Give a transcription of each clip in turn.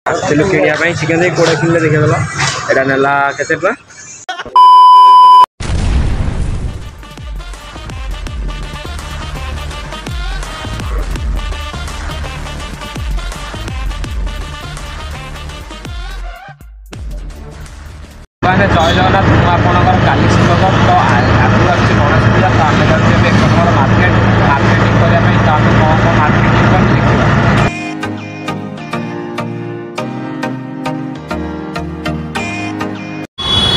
आसलु किणा chicken दे कोड़ा kilo देखिए एटा नेला केते टका जय जगन्नाथ मुझे आपंकर काली स्वागत तो आगू आस गणेश पूजा तो आम जाऊँ एक नंबर मार्केटिंग करने तो आम कौन कौन मार्केटिंग कर देखा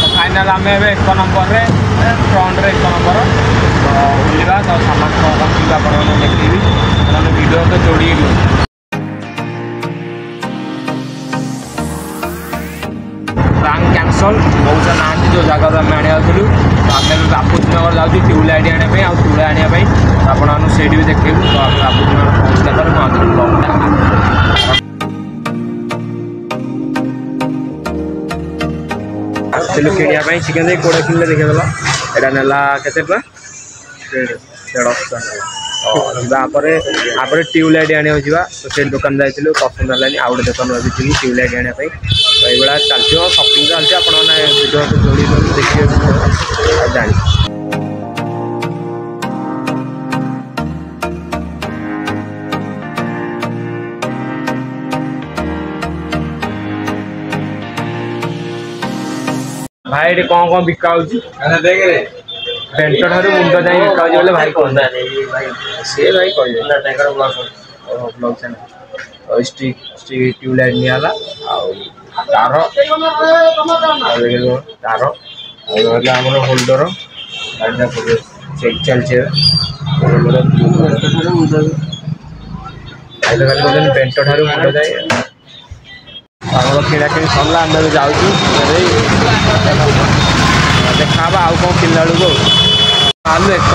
तो फाइनाल आम एक नंबर फ्रंट रे एक नंबर तो बुलवा तो सामान कौन कौन देखी वीडियो तो जोड़ी प्लान कैंसल मौसा ना जो जगह आम आनी आम बापूजी नगर जाऊँ ट्यूबलाइट आने तुला आने आपको से भी देखू तो आप बापूजी नगर पहुँचला पर किणा चिकेन दे कोड़ा किलो देखिए एटा नेला केते टका 150 ट्यूबलाइट आने तो से दुकान जाइलु पसंद है आउ गए दुकान भाई ट्यूबलाइट आने तो ये चलती सपिंग चलती आपड़ो जोड़ी देखिए जानी भाई ये कौन कौन बिका पेंट ठार मुंड जाए बिका बोले भाई कौन सी भाई कह स्टिक ट्यूबलाइट निला तार तार होल्डर चेक चलती पेंट ठार मुंड जाए किणा कि सरला आम जाऊँ देखा आउ कौन किला बेलू आलू एक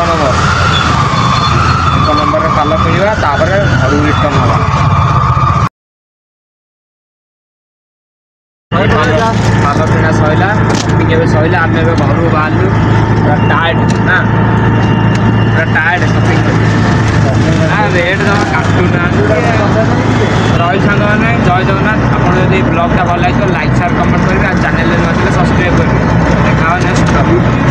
नंबर पाल किणवा तापर घर रिटर्न हवा पाल किणा सैला सैला आम घर बाहर पूरा टायर्ड ना पूरा टायर्ड शपिंग रेट जमा काटूना रही सांग मैंने जय जगन्नाथ आप ब्लॉगटा भल लगे लाइक शेयर कमेंट करेंगे चैनल सब्सक्राइब करेंगे देखा नेक्स्ट